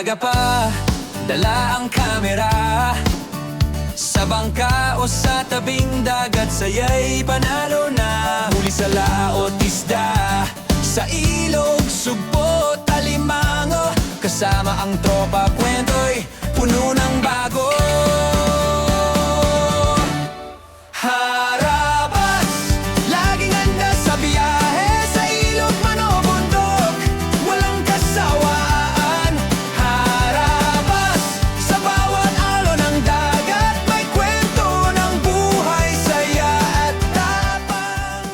maaga pa, dala ang kamera. Sa bangka o sa tabing dagat, saya'y panalo na. Huli sa laot isda, sa ilog, sugpo, talimango. Kasama ang tropa, kwento'y puno ng bago. Harabas, laging handa sa biyahe. Sa ilog man o bundok, walang kasawaan. Harabas, sa bawat alon ng dagat, may kwento ng buhay, saya at tapang.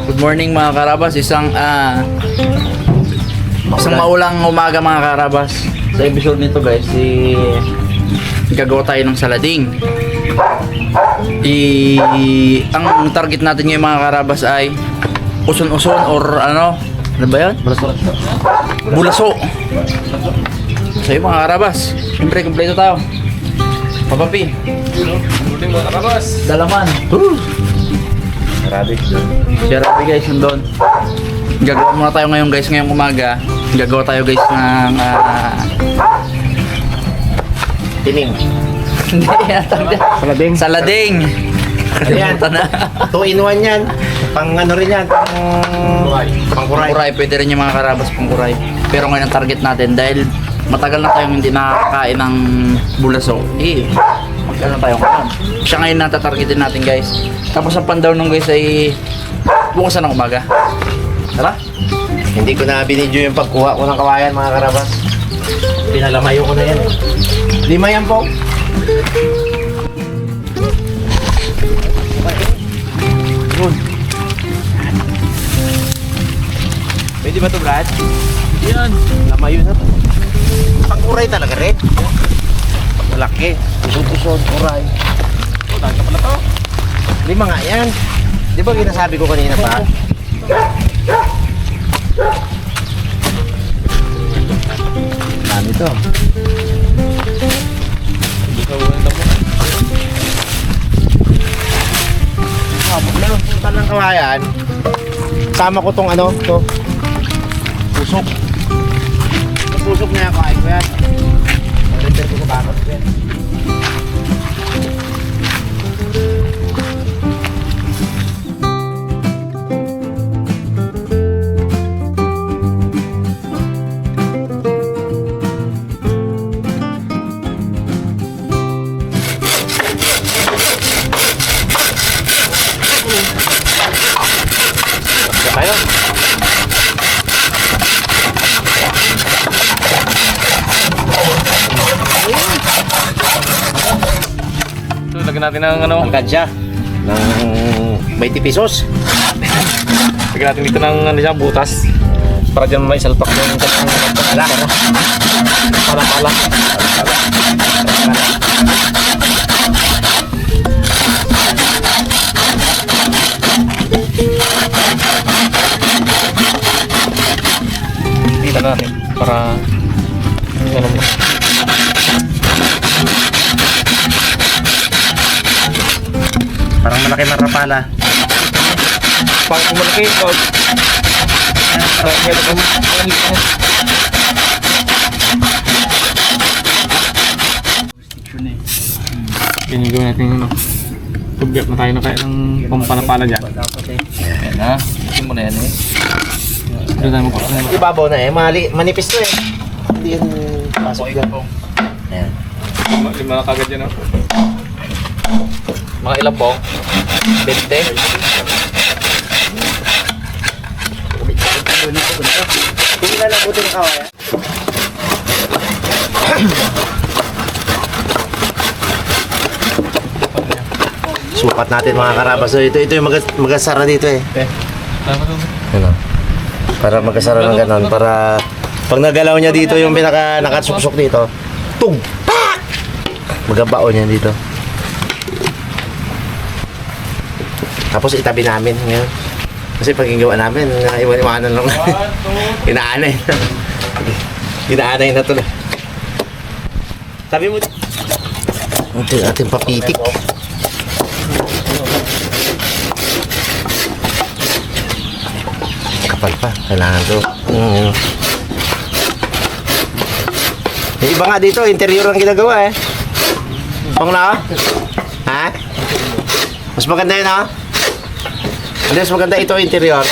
Good morning mga karabas, isang maulang umaga mga karabas. Sa episode nito guys, gagawa tayo ng salading. Ang target natin ngayon mga karabas ay uson-uson or ano ba yan? Bulaso. So yun mga karabas, siyempre kompleto tayo. Papapi, Mga karabas. dalaman. Si Rabi guys, nandun. Gagawa muna tayo ngayon guys, ngayong umaga. Gagawa tayo guys ng Tining. hindi yan, Salading. salading. Ayan. Kalimutan na. 2 in 1 yan. Pang ano rin yan. Pang kuray. Pangkuray, pwede rin yung mga karabas pangkuray. Pero ngayon ang target natin dahil matagal na tayong hindi nakakain ng bulaso. Magkano tayo ngayon? Siya ngayon natatargetin natin guys. Tapos ang pandaw nung guys ay bukas na ng umaga. Tara. Hindi ko na binidyo yung pagkuha ko ng kawayan mga karabas. Pinalamayo ko na yan. 5 yan po. Yun. Pwede ba ito Brad? Yan. Lamayo na to. Pangkuray talaga rin. Malaki. Pusod-pusod, kuray. Dahil ka pala to. 5 nga yan. Di ba ginasabi ko kanina pa? Dami to. Hindi ka ulan lang mo. Pag meron punta ng kawayan, sama ko tong ano, to. Pusok. Yung pusok na yan, kawain ko yan. Render ko sa bakot ko yan. Tayo. So, lagyan natin ng ano. Ang kadya ng 20 pesos. Lagyan natin dito ng ano siya, butas. Para dyan may salpak yung Ala. pala-pala. Dito na natin para ano mo. Parang malaki marapala. Pang kumalaki, pag yun yung gawin natin ano. Tugyap na tayo na kaya ng pampalapala dyan. Ayan na. Ito mo na yan eh. Doon tayo magpapalapala. Ibabaw na eh, manipis to eh. Hindi yan pasok yan. Ayan. Lima na kagad yan. Mga ilang pong? 20? Hindi na lang buti ng kawayan. Sukat natin mga karabas. So, ito yung magasara dito eh. Ano? Para magasara ng ganon. Para pag nagalaw niya dito yung nakasuksok dito. Tug! Pak! Magabao niya dito. Tapos itabi namin ngayon. Kasi pag gawa namin, iwan-iwanan lang. Inaanay. Inaanay na to. Tabi mo. Ito yung ating papitik. Kapal pa. Kailangan to. Yung iba nga dito, interior ang ginagawa eh. Pang na? Ha? Mas maganda yun ha? Hindi, mas maganda ito interior.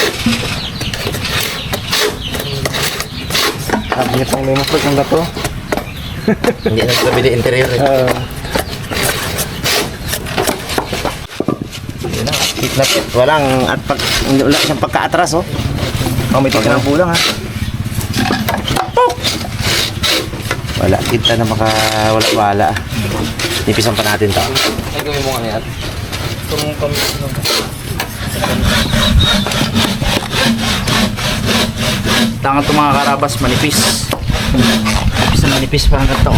Sabi niya pang may masarap ang gato. Hindi na sabili interior eh. Yun na, fit na fit. Walang at pag, wala siyang pagka-atras oh. Oh, may tignan po lang ha. Wala, kita na wala. Nipisan pa natin to. Ay, gawin mo nga yan. Tangan to mga karabas, manipis. Manipis na manipis, parang ganito.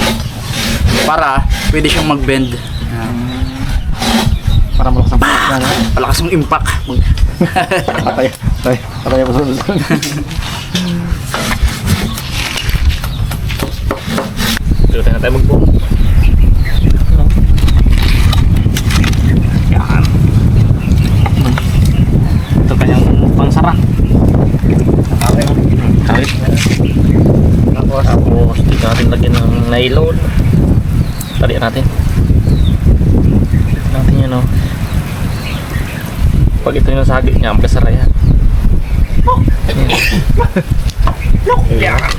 Para, pwede siyang mag-bend. Para malakas ang pagkakas na. Palakas yung impact. Patay ako sunod. Dito na tayo mag-boom. Yan. Ito kanyang pangsara. Kawit. Tapos dito natin lagyan ng nylon. Talian natin. Natin yun o. Pag ito yung sagit niya, magkasara yan. Look! Yan!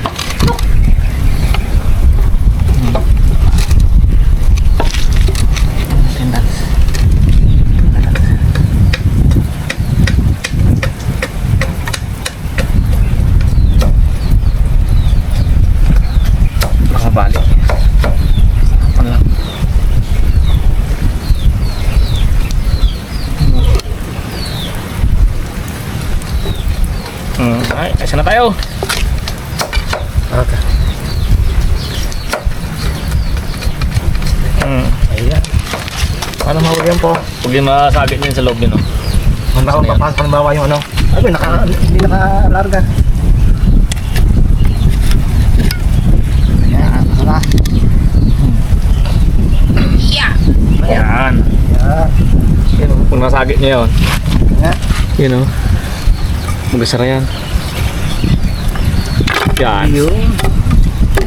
Balik. Ano lang. Ay, kasi na tayo. Okay. Ayan. Paano mahuli yan po? Huwag yung masagit yun sa loob yun, no? Panbawa yung ano. Ay, hindi naka-larga. Ayan. Ayan. Yun, kung nasagit niya yun. Yun, o. Magasara yan. Yan.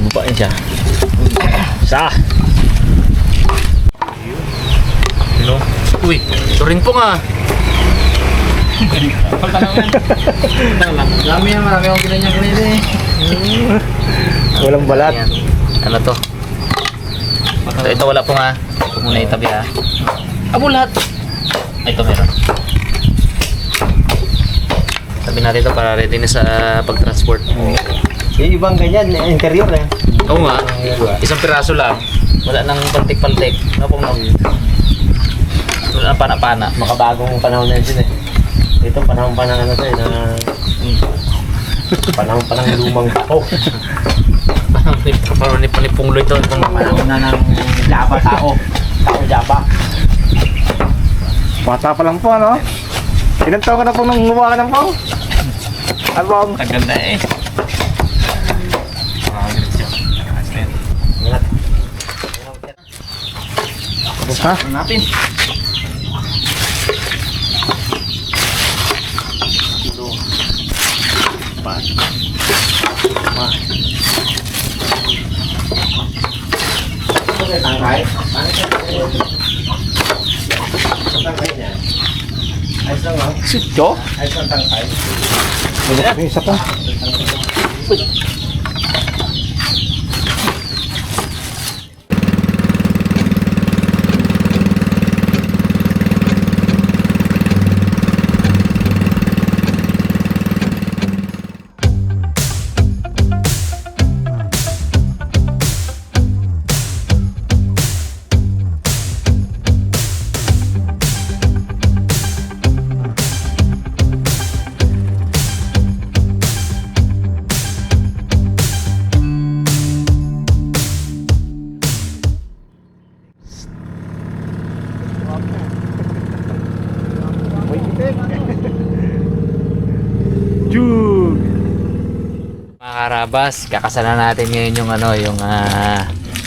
Bubain siya. Isa. Yun, o. Uy, ito rin po nga. Marami akong ginanyang kanila eh. Walang balat. Ayan. Ano to? Ito wala po nga. Ito muna itabi ha. Abo lahat. Ay, ito meron. Sabi natin ito para ready na sa pag-transport. Yung ibang ganyan, interior eh. Oo nga. Isang piraso lang. Wala nang paltik-paltik. Ano pong wala nang pana-pana. Makabagong panahon na yun eh. Ito panahon pa ng ano to eh, na panahon pa ng lumang tao. Parang ni Punglo ito. Panahon na ng Java tao. Tao Java. Bata pa lang po, ano? Ilan taon ka na pong nangunguha ka ng pong? Albong. Ang ganda eh. Ha? Natin. Tangkay? Tangkay niya. Ayos lang oh. Sityo? Ayos lang tangkay. May isa pa. Mga karabas, kakasalan natin ngayon yung ano, yung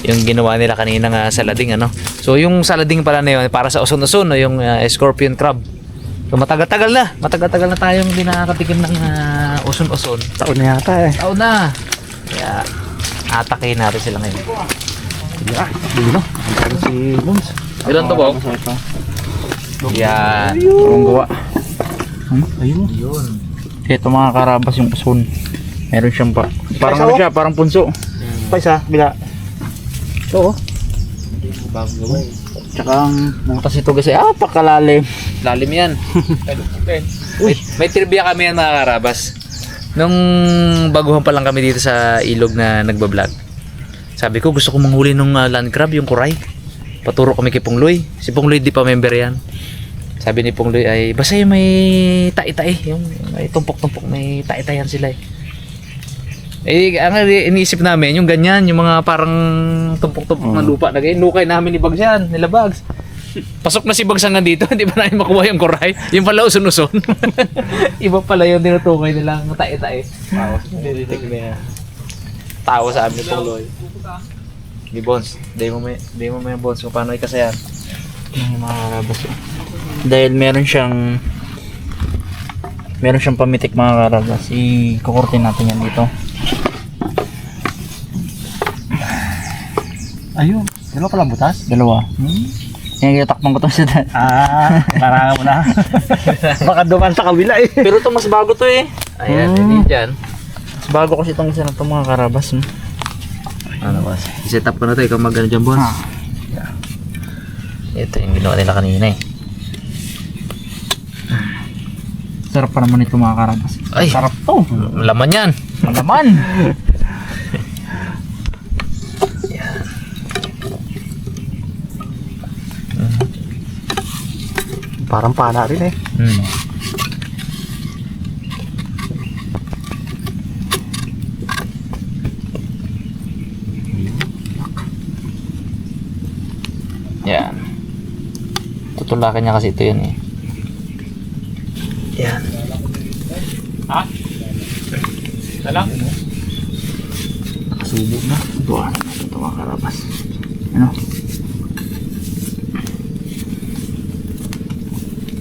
Yung ginawa nila kanina nga salading ano. So yung salading pala na yun para sa uson-uson no, yung scorpion crab. So matagal-tagal na tayong hindi nakakatikim ng uson-uson. Taon na yata eh. Taon na. Kaya atakin natin sila ngayon. Dino. Ang si Bones. Ilan to, Bong? Yan. Ang gawa. Ayun. Yun. Ito mga karabas yung uson. Meron siyang parang Isa, ano oh. siya, parang punso. Pa isa, bila. Ito oh. Tsaka ang butas ito kasi pakalalim. Lalim yan. may trivia kami yan mga karabas. Nung baguhan pa lang kami dito sa ilog na nagbablog. Sabi ko gusto ko manghuli nung land crab, yung kuray. Paturo kami kay Pungloy. Si Pungloy di pa member yan. Sabi ni Pungloy ay basta yung may tai-tai. Yung may tumpok-tumpok, may tai-taihan sila eh. Ang iniisip namin, yung ganyan, yung mga parang tumpok-tumpok na lupa na ganyan. Nukay namin ni Bags yan, nila Bags. Pasok na si Bags hanggang dito, hindi pa namin makuha yung kuray. Yung pala usun-usun. Iba pala yung tinutukay nilang tae-tae. Tawa sa amin ni Pungloy. Di Bones, day mo may Bones kung paano ikasayan. Yung mga karabas. Dahil meron siyang pamitik mga karabas. I-kukurtin natin yan dito. Ayun. Dalawa pala butas? Dalawa. Yan, takpan ko to sa dad. Parang mo na. Baka duman sa kabila eh. Pero ito mas bago to eh. Ayan, hindi dyan. Mas bago kasi itong isa na ito mga karabas. Ano ba? I-set up ko na ito, ikaw mag-ano dyan, Bones. Ito yung ginawa nila kanina eh. Sarap pa naman ito mga karabas. Ay, Sarap to. laman yan. Malaman. Parang pana rin eh. Yan. Tutulakan niya kasi ito yun eh. Yan. Ha? Salang? Nakasubo na. Buwan. Ito mga karabas. Ano?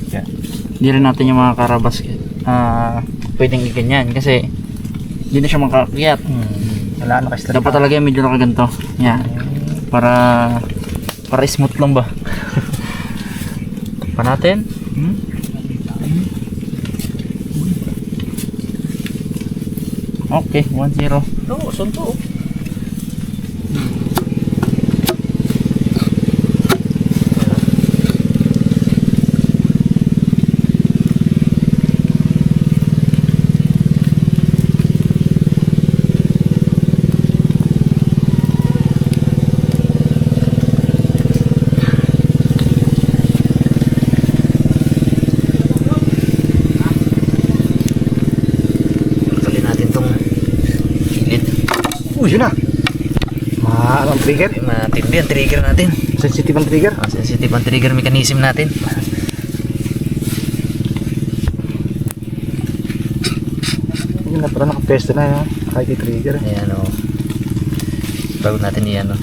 Yan. Hindi rin natin yung mga karabas pwedeng iganyan kasi hindi na siya makakiyat. Wala na kasi. Dapat talaga yung medyo nakaganto. Yan. Para smooth lang ba? Pa natin. Okay, 1-0. No, sunto. Yun na. Ang trigger. Matindi ang trigger natin. Sensitive ang trigger. Sensitive ang trigger mechanism natin. Yun na, parang nakapesto na yun. Kahit trigger. Ayan o. Bago natin iyan o.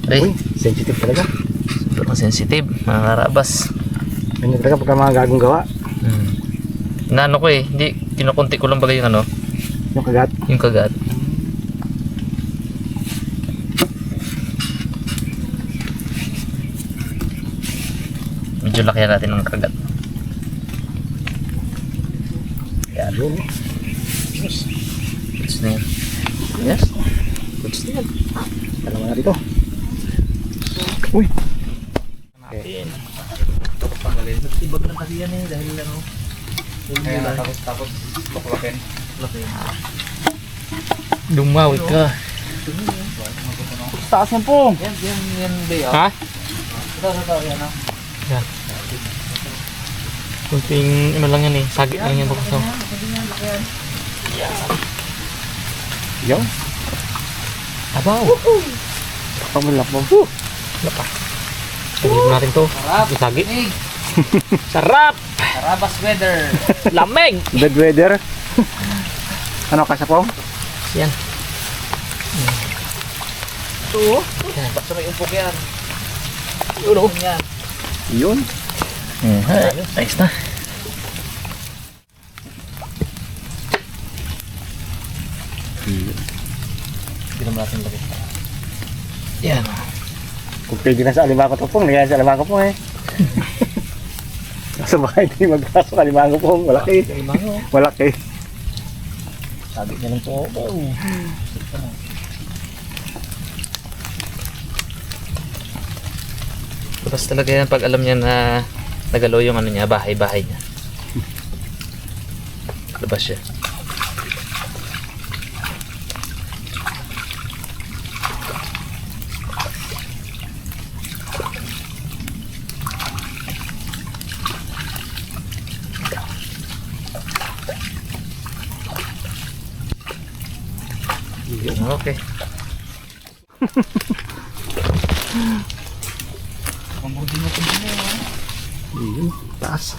Ay, Uy, sensitive talaga. sobrang sensitive mga karabas. Ganyan talaga pagka mga gagong gawa. Naano ko eh, hindi, kinukunti ko lang bagay yung ano, Yung kagat. yung kagat. Medyo laki natin ng kagat. Yan. Yun. Goods na yan. Yes. Goods na yan. Dalawa na dito. Uy. Natin. Panggalin. Nagtibag lang kasi yan eh, dahil ano. Kaya tapos baklakin. Dumawi ka. Taas mo po. Yan day Ha? Ito, yan o. Yan. Kunting ano lang yan eh, sagit lang yan bakasaw. Yo. Abaw! Pamulak mo. Lapa. Sabihin natin to. Sarap. Sagit. Sarap! Karabas weather. Lamig! Bad weather. Ano kasa po? Yan. Ito. Yan. Basta may umpok yan. Yun oh. Yan. Yun. Ayos na. Hindi naman natin lagay. Yan. Kung pwede na sa alimango to pong, nagyan sa alimango po eh. Nasa bahay hindi magkasok alimango po, malaki. Malaki. Sabi niya lang po. Butas talaga yan pag alam niya na nagalaw yung ano niya, bahay-bahay niya. Labas siya. Okay. Yun, taas.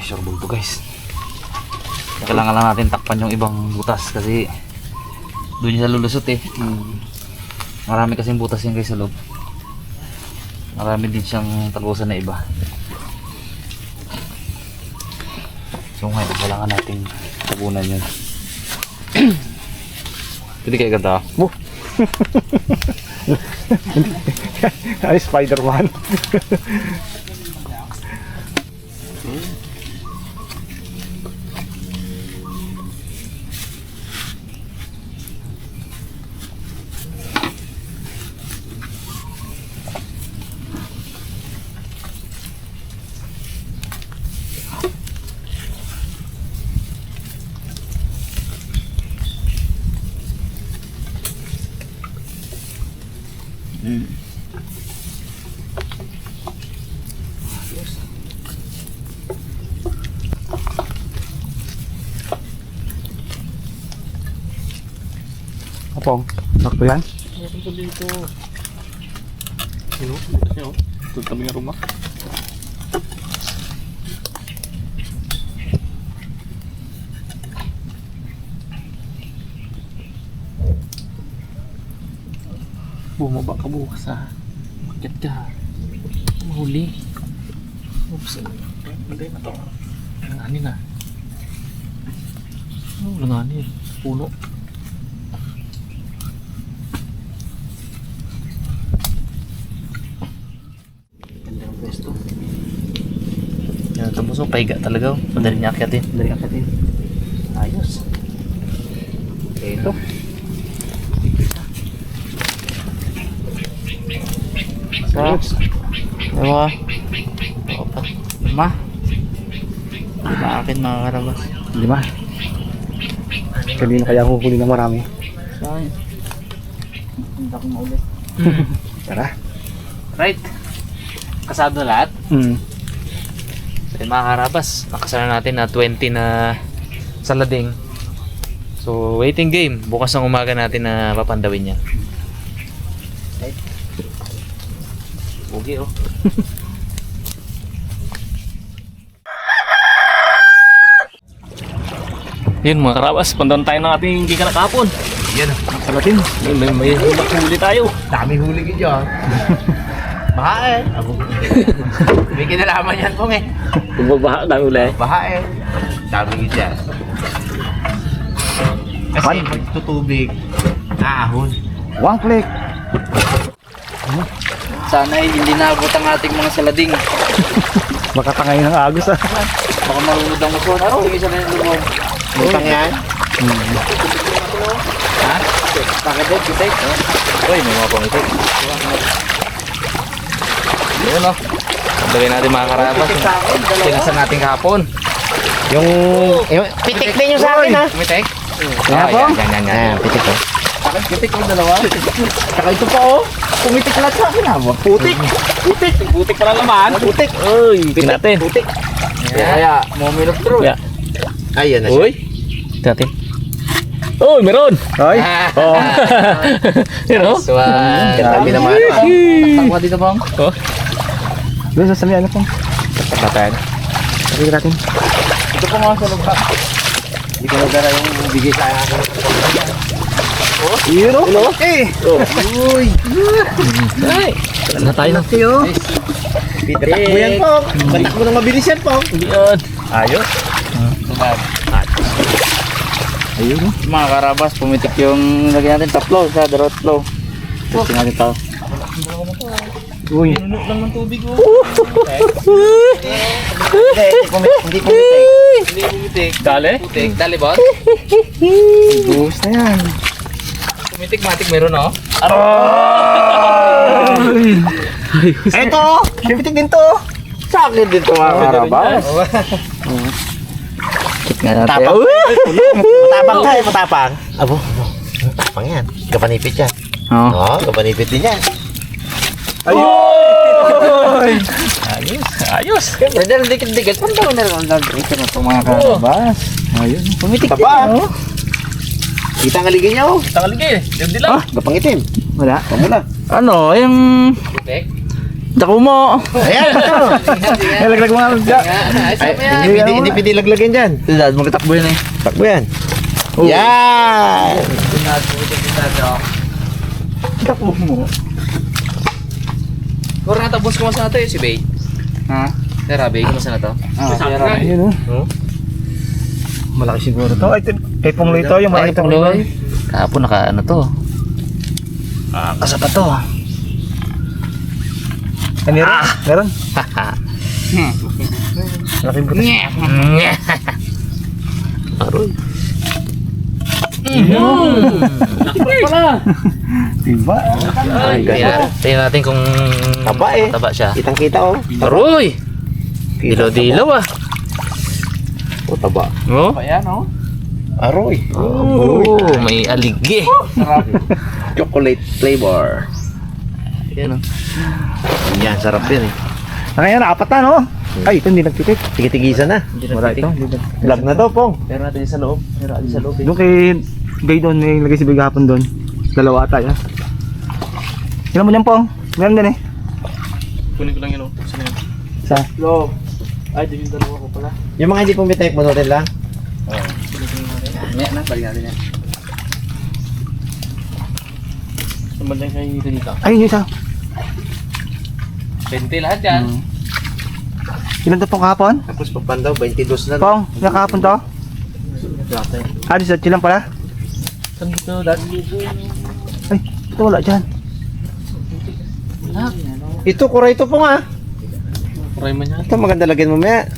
Sure ball to guys. Kailangan lang natin takpan yung ibang butas kasi doon yung sa lulusot eh. Marami kasing butas yan guys sa loob. Marami din siyang tagusan na iba. So ngayon kailangan natin tabunan yun. Pwede kayo ganda. Ay, Spider-Man. Apong, sakto yan? Ito kami ng rumah. Bumaba ka bukas ha. Bakit ka? Mahuli. Oops. Hindi na to. Langanin na. Oh, langanin. Puno. Gandang pwesto. Yan, tapos pahiga talaga. Madaling akyatin. Madaling akyatin. Ayos. Ito. Sa dalawa, apat, lima. Lima akin mga karabas. 5. Kanina kaya huhuli ng marami. Sa akin. Hindi ako maulit. Tara. Right. Kasado na lahat. So yung mga karabas, nakasana natin na 20 na salading. So waiting game. Bukas ng umaga natin na papandawin yan. Right. Bugi oh. Yun mga karabas, pandan tayo ng ating giga na kapon. Yan. Salatin. May huli tayo. Dami huli ka dyan. Baha eh. May kinalaman yan pong eh. Kung magbaha na uli. Baha eh. Dami ka dyan. Kasi magtutubig. Ahon. One click. Sana hindi naabot ang ating mga salading. Baka tangayin ng agos ah. Baka marunod ang muson. Sige isa na yung lubog. Lutang yan. Ha? Pakadot, kitek. Uy, may mga pangitik. Yun o. Pandawin natin mga karabas. Tinasan natin kahapon. Yung pitik din yung sa akin ha. Kumitek? Yan po. Yan. Ayan, pitik ko. Kitek yung dalawa. Saka ito pa oh. Pumitik lahat sa akin ha. Putik. Putik pala naman. Putik. Uy, tinatin. Putik. Kaya, moment of truth. Yeah. Ayun na siya. Uy. Tinatin. Uy, meron. Ay. Oh. Yun o. Swan. Dami naman. Takwa dito bang? Oh. Doon sa sali ano pong. Patayin. Sabi natin. Ito po nga sa lupa. Hindi ko nagdara yung bigay sa akin. Yun o. Eh. Uy! Na tayo na. Tatakbo yan po. Tatakbo ng mabilis yan po. Yun. Ayos. Ayun. Mga karabas, pumitik yung lagyan natin taplo sa darot flow. Testing natin ito. Uy. Hindi pumitik. Dali? Putik. Dali, boss? Buhos na yan. Pumitik-matik meron, oh. Eto. Pumitik din to. Sa akin dito mga karabas. Kit nga natin. Tapang. Matapang ka eh, matapang. Abo. Matapang yan. Kapanipit yan. Oo. Oo, kapanipit din yan. Ayos. Pwede na dikit-dikit. Pantawin na lang ang dito na ito mga karabas. Ayun. Pumitik din. Taba. Oh. Kita ang aligay niya oh. Takaligay. Hindi lang. Kapangitim. Wala. Pamula. Ano, yung Putik. dako mo. Ayan. Ay, laglag mo nga. Ay, hindi pwede laglagyan dyan. Dad, magtakbo yun eh. Takbo yan. Yan. Takbo mo. Kung natapos ko sa nato si Bay. Ha? Tara, Bay, kumusta na to? Ah, sira. Ayun o. Malaki siguro to. Ay, kay Pongloy to. Yung malaki tong Pangloy. Kahapon naka ano to. Kasa pa to. Ay, meron. Meron. Malaking butas. Aroy. Diba? Tingnan natin kung Taba eh. taba siya. Kitang kita oh. Aroy! Dilaw-dilaw ah. Oh, taba. Oh? Ayan oh. Aroy. Oh, may aligi. Chocolate flavor. Yan oh. Yan, sarap yan eh. Ngayon, apat na no? Ay, ito hindi nagtitik. Tigitigisan na. Wala ito. Vlog na to, Pong. Pero natin sa loob. Pero natin sa loob. Doon kay Gay doon, may lagay si Big hapon doon. Dalawa ata yan. Ilan mo dyan Pong? Meron din eh. Kunin ko lang yun oh. Saan yun? Sa? Love. Ay, din yung dalawa ko pala. Yung mga hindi pumitik, manutin lang. Ngayon na, balik natin yan. Naman lang kayo dito. Ay, yung isa. 20 lahat yan. Ilan to Pong kahapon? Tapos papandaw, 22 na. Pong, ilan kahapon to? Ah, di sa chilang pala? Saan dito lahat? Ay, ito wala dyan. Ito, kuray ito po nga. Kuray man yan. Ito, maganda lagyan mo maya.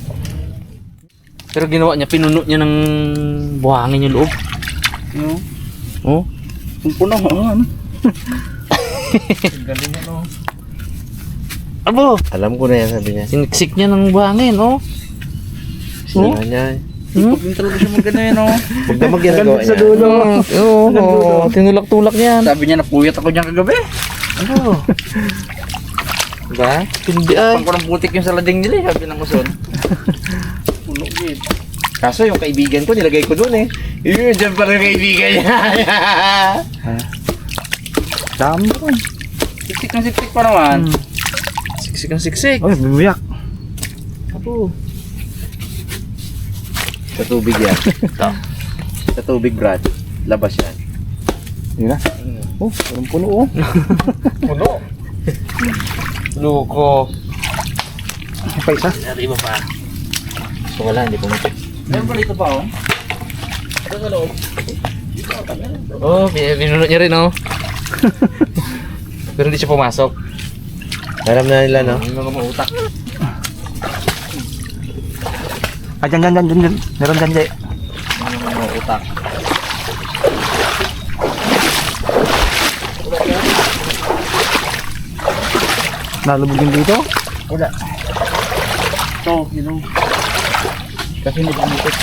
Pero ginawa niya, pinuno niya ng buhangin yung loob. No? Oh? Kung puno, ano? Galing ano. Abo! Alam ko na yan, sabi niya. Siniksik niya ng buhangin, oh. Sinahan niya. Huwag din talaga siya maganda yun oh. Huwag na magginagawa Sa niya. dulo. Oo, tinulak-tulak niyan. Sabi niya, napuyat ako dyan kagabi. Ano? Diba? Hindi ay. Pang ko ng putik yung salading nila eh, sabi ng uson. Puno yun. Kaso yung kaibigan ko, nilagay ko doon eh. Yun, dyan pala yung kaibigan niya. Dami ko. Siksik na siksik pa naman. Siksik ang siksik. Ay, bibiyak. Apo. Sa tubig yan. Sa tubig, Brad. Labas yan. Yun na. Oh, parang puno oh. Puno. Luko. May pa isa. Dari mo pa. So wala, hindi pumitik. Meron pa dito pa oh. Oh, binunod niya rin, oh. Pero hindi siya pumasok. Alam na nila, no? Yung mga utak. Ah, dyan. Meron dyan, Jay. Yung mga utak. Nalubog din dito. Wala. Ito, yun oh. Kasi hindi pumitik.